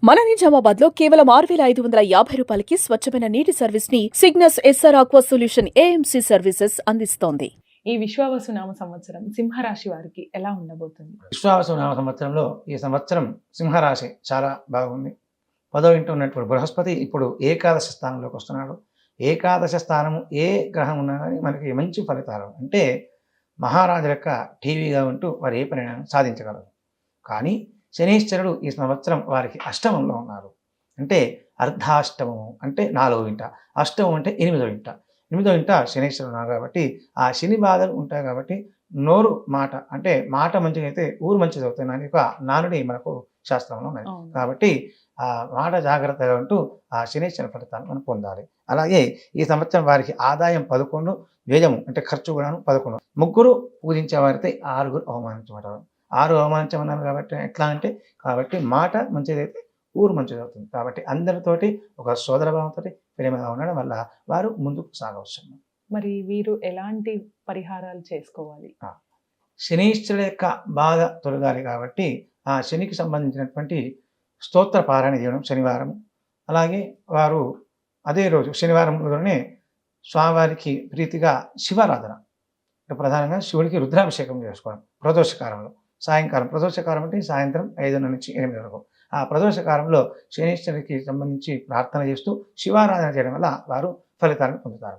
మన నిజామాబాద్ లో కేవలం 6,550 రూపాయలకి స్వచ్ఛమైన నీటి సర్వీస్ ని Cygnus SR aqua solution AMC services అందిస్తోంది. ఈ విశ్వావసునామ సంవత్సరం సింహరాశి వారికి ఎలా ఉండబోతుంది? విశ్వావసునామ సంవత్సరంలో ఈ సంవత్సరం సింహరాశి చాలా బాగుంది. 10వ ఇంట ఉన్నటువంటి బృహస్పతి ఇప్పుడు ఏకాదశ స్థానంలోకి వస్తున్నాడు. ఏకాదశ స్థానము ఏ గ్రహం ఉన్నా కానీ మనకి మంచి ఫలితాలు అంటే మహారాజు యొక్క టీవీగా ఉంటూ వారు ఏ పనైనా సాధించగలరు. కానీ శనీశ్వరుడు ఈ సంవత్సరం వారికి అష్టమంలో ఉన్నారు. అంటే అర్ధాష్టమము అంటే 4వ ఇంట, అష్టమం అంటే 8వ ఇంట. 8వ ఇంట శనీశ్వరుడు ఉన్నారు కాబట్టి ఆ శని బాధలు ఉంటాయి కాబట్టి నోరు మాట అంటే మాట మంచిగా అయితే ఊరు మంచిది అవుతుంది అని ఒక నానుడి మనకు శాస్త్రంలో ఉన్నది. కాబట్టి ఆ మాట జాగ్రత్తగా ఉంటూ ఆ శనీశ్వర ఫలితాన్ని మనం పొందాలి. అలాగే ఈ సంవత్సరం వారికి ఆదాయం 11, వ్యయము అంటే ఖర్చు కూడా 11. ముగ్గురు పూజించే వారితో 6 అవమానించబడతారు. 6 అవమానించమన్నారు కాబట్టి ఎట్లా అంటే కాబట్టి మాట మంచిదైతే ఊరు మంచిది అవుతుంది. కాబట్టి అందరితోటి ఒక సోదర భావంతో ప్రేమగా ఉండడం వల్ల వారు ముందుకు సాగవచ్చు. మరి వీరు ఎలాంటి పరిహారాలు చేసుకోవాలి? శనీశ్వరుడు యొక్క బాధ తొలగాలి కాబట్టి ఆ శనికి సంబంధించినటువంటి స్తోత్ర పారాయణ చేయడం శనివారం. అలాగే వారు అదే రోజు శనివారం రోజునే స్వామివారికి ప్రీతిగా శివారాధన అంటే ప్రధానంగా శివుడికి రుద్రాభిషేకం చేసుకోవడం ప్రదోషకాలంలో సాయంకాలం. ప్రదోషకాలం అంటే సాయంత్రం 5 నుంచి 8 వరకు. ఆ ప్రదోషకాలంలో శనీశ్వరుడికి సంబంధించి ప్రార్థన చేస్తూ శివారాధన చేయడం వల్ల వారు ఫలితాలను పొందుతారు.